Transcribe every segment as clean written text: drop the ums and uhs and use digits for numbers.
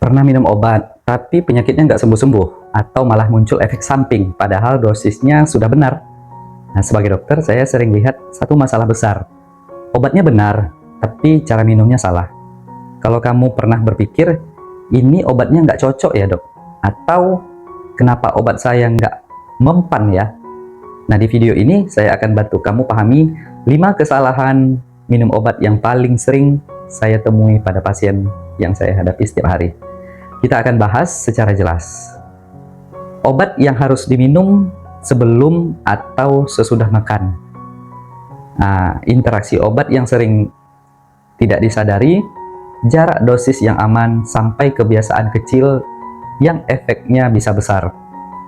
Pernah minum obat, tapi penyakitnya nggak sembuh-sembuh, atau malah muncul efek samping, padahal dosisnya sudah benar. Nah, sebagai dokter, saya sering lihat satu masalah besar. Obatnya benar, tapi cara minumnya salah. Kalau kamu pernah berpikir, ini obatnya nggak cocok ya dok? Atau kenapa obat saya nggak mempan ya? Nah, di video ini saya akan bantu kamu pahami 5 kesalahan minum obat yang paling sering saya temui pada pasien yang saya hadapi setiap hari. Kita akan bahas secara jelas. Obat yang harus diminum sebelum atau sesudah makan. Nah, interaksi obat yang sering tidak disadari, jarak dosis yang aman, sampai kebiasaan kecil yang efeknya bisa besar.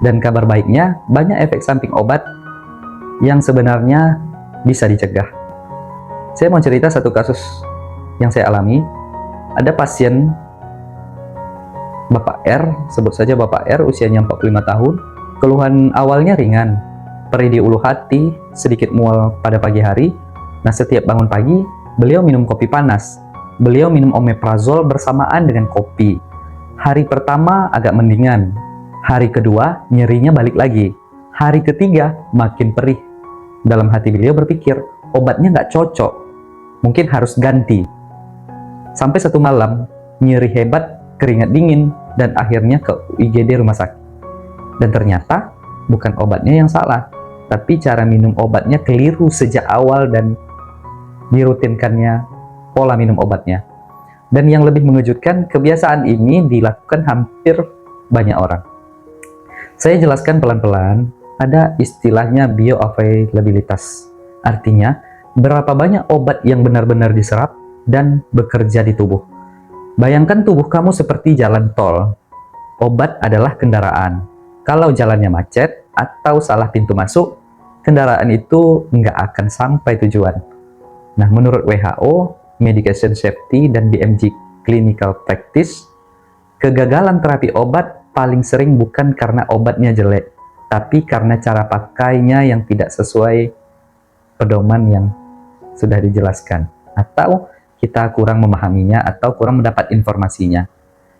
Dan kabar baiknya, banyak efek samping obat yang sebenarnya bisa dicegah. Saya mau cerita satu kasus yang saya alami. Ada pasien Bapak R, sebut saja Bapak R, usianya 45 tahun. Keluhan awalnya ringan, perih di ulu hati, sedikit mual pada pagi hari. Nah, setiap bangun pagi, beliau minum kopi panas. Beliau minum omeprazol bersamaan dengan kopi. Hari pertama agak mendingan. Hari kedua, nyerinya balik lagi. Hari ketiga, makin perih. Dalam hati beliau berpikir, obatnya nggak cocok. Mungkin harus ganti. Sampai satu malam, nyeri hebat, keringat dingin, dan akhirnya ke IGD rumah sakit. Dan ternyata bukan obatnya yang salah, tapi cara minum obatnya keliru sejak awal dan dirutinkannya pola minum obatnya. Dan yang lebih mengejutkan, kebiasaan ini dilakukan hampir banyak orang. Saya jelaskan pelan-pelan, ada istilahnya bioavailabilitas. Artinya, berapa banyak obat yang benar-benar diserap dan bekerja di tubuh. Bayangkan tubuh kamu seperti jalan tol. Obat adalah kendaraan. Kalau jalannya macet atau salah pintu masuk, kendaraan itu nggak akan sampai tujuan. Nah, menurut WHO, Medication Safety dan DMG Clinical Practice, kegagalan terapi obat paling sering bukan karena obatnya jelek, tapi karena cara pakainya yang tidak sesuai pedoman yang sudah dijelaskan, atau kita kurang memahaminya atau kurang mendapat informasinya.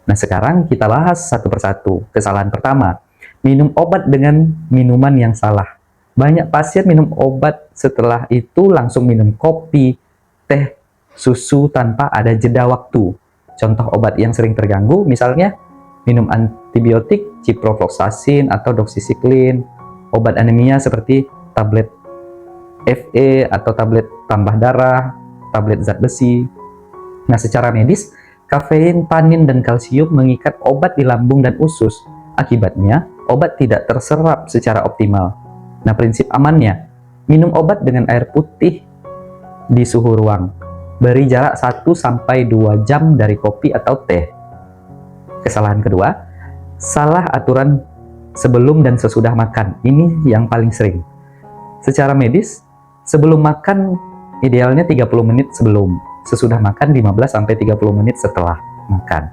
Nah, sekarang kita bahas satu persatu. Kesalahan pertama, minum obat dengan minuman yang salah. Banyak pasien minum obat setelah itu langsung minum kopi, teh, susu tanpa ada jeda waktu. Contoh obat yang sering terganggu, misalnya minum antibiotik, ciprofloxacin atau doxycycline, obat anemia seperti tablet Fe atau tablet tambah darah, tablet zat besi. Nah, secara medis, kafein, tanin, dan kalsium mengikat obat di lambung dan usus. Akibatnya, obat tidak terserap secara optimal. Nah, prinsip amannya, minum obat dengan air putih di suhu ruang. Beri jarak 1-2 jam dari kopi atau teh. Kesalahan kedua, salah aturan sebelum dan sesudah makan. Ini yang paling sering. Secara medis, sebelum makan idealnya 30 menit sebelum, sesudah makan 15-30 menit setelah makan.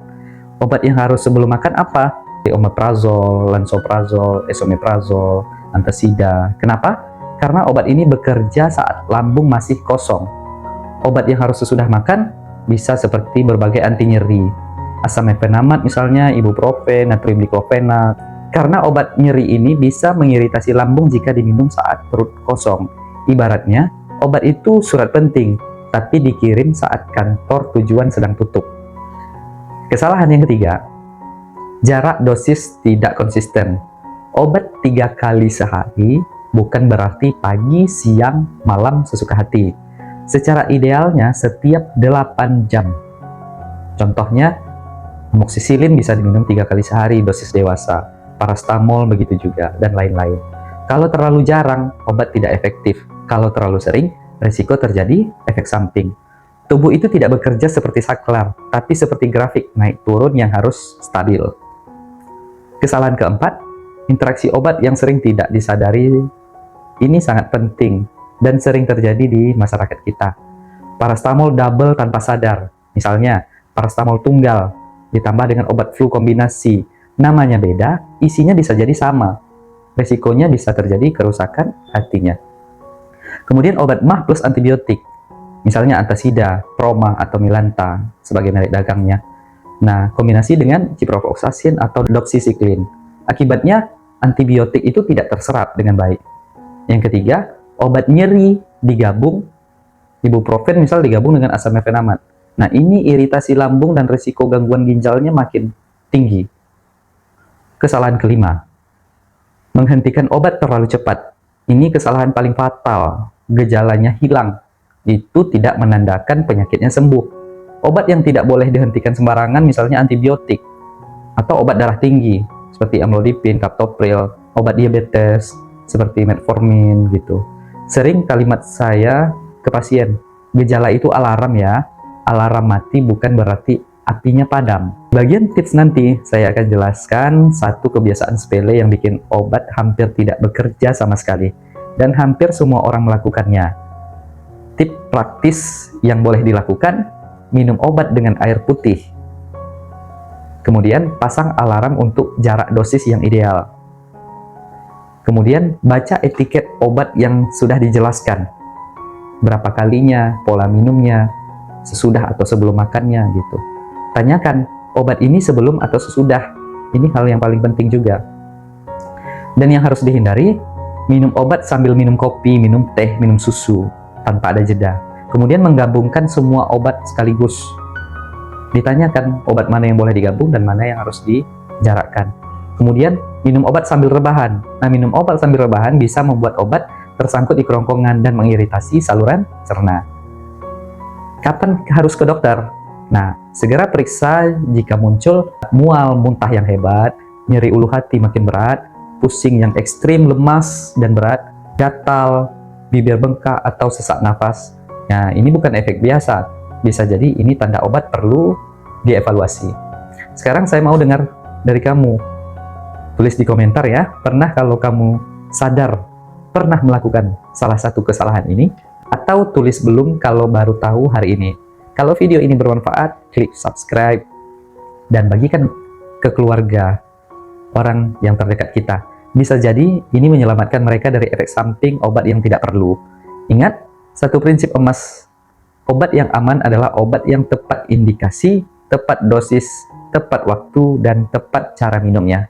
Obat yang harus sebelum makan apa? Omeprazol, lansoprazol, esomeprazol, antasida. Kenapa? Karena obat ini bekerja saat lambung masih kosong. Obat yang harus sesudah makan bisa seperti berbagai anti nyeri, asam mefenamat misalnya, ibuprofen, natrium diklofenat. Karena obat nyeri ini bisa mengiritasi lambung jika diminum saat perut kosong. Ibaratnya, obat itu surat penting, tapi dikirim saat kantor tujuan sedang tutup. Kesalahan yang ketiga, jarak dosis tidak konsisten. Obat 3 kali sehari bukan berarti pagi, siang, malam sesuka hati. Secara idealnya setiap 8 jam. Contohnya, amoxicillin bisa diminum 3 kali sehari dosis dewasa, parastamol begitu juga, dan lain-lain. Kalau terlalu jarang, obat tidak efektif. Kalau terlalu sering, risiko terjadi efek samping. Tubuh itu tidak bekerja seperti saklar, tapi seperti grafik naik turun yang harus stabil. Kesalahan keempat, interaksi obat yang sering tidak disadari. Ini sangat penting dan sering terjadi di masyarakat kita. Parastamol double tanpa sadar. Misalnya, parastamol tunggal ditambah dengan obat flu kombinasi. Namanya beda, isinya bisa jadi sama. Resikonya bisa terjadi kerusakan hatinya. Kemudian obat MAH plus antibiotik, misalnya antasida, proma, atau milanta sebagai merek dagangnya. Nah, kombinasi dengan ciprofloxacin atau doxycycline. Akibatnya, antibiotik itu tidak terserap dengan baik. Yang ketiga, obat nyeri digabung, ibuprofen misal digabung dengan asam mefenamat. Nah, ini iritasi lambung dan risiko gangguan ginjalnya makin tinggi. Kesalahan kelima, menghentikan obat terlalu cepat. Ini kesalahan paling fatal. Gejalanya hilang. Itu tidak menandakan penyakitnya sembuh. Obat yang tidak boleh dihentikan sembarangan misalnya antibiotik atau obat darah tinggi seperti amlodipin, captopril, obat diabetes seperti metformin gitu. Sering kalimat saya ke pasien, gejala itu alarm ya. Alarm mati bukan berarti apinya padam. Bagian tips nanti saya akan jelaskan satu kebiasaan sepele yang bikin obat hampir tidak bekerja sama sekali dan hampir semua orang melakukannya. Tip praktis yang boleh dilakukan: minum obat dengan air putih. Kemudian pasang alarm untuk jarak dosis yang ideal. Kemudian baca etiket obat yang sudah dijelaskan. Berapa kalinya, pola minumnya, sesudah atau sebelum makannya gitu. Tanyakan, obat ini sebelum atau sesudah. Ini hal yang paling penting juga. Dan yang harus dihindari, minum obat sambil minum kopi, minum teh, minum susu tanpa ada jeda. Kemudian menggabungkan semua obat sekaligus. Ditanyakan obat mana yang boleh digabung dan mana yang harus dijarakkan. Kemudian minum obat sambil rebahan. Nah, minum obat sambil rebahan bisa membuat obat tersangkut di kerongkongan dan mengiritasi saluran cerna. Kapan harus ke dokter? Nah, segera periksa jika muncul mual muntah yang hebat, nyeri ulu hati makin berat, pusing yang ekstrim, lemas dan berat, gatal, bibir bengkak atau sesak nafas. Nah, ini bukan efek biasa. Bisa jadi ini tanda obat perlu dievaluasi. Sekarang saya mau dengar dari kamu. Tulis di komentar ya, pernah kalau kamu sadar pernah melakukan salah satu kesalahan ini, atau tulis belum kalau baru tahu hari ini. Kalau video ini bermanfaat, klik subscribe dan bagikan ke keluarga, orang yang terdekat kita. Bisa jadi ini menyelamatkan mereka dari efek samping obat yang tidak perlu. Ingat, satu prinsip emas, obat yang aman adalah obat yang tepat indikasi, tepat dosis, tepat waktu, dan tepat cara minumnya.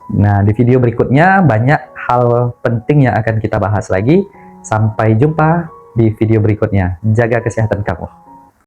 Nah, di video berikutnya banyak hal penting yang akan kita bahas lagi. Sampai jumpa di video berikutnya. Jaga kesehatan kamu.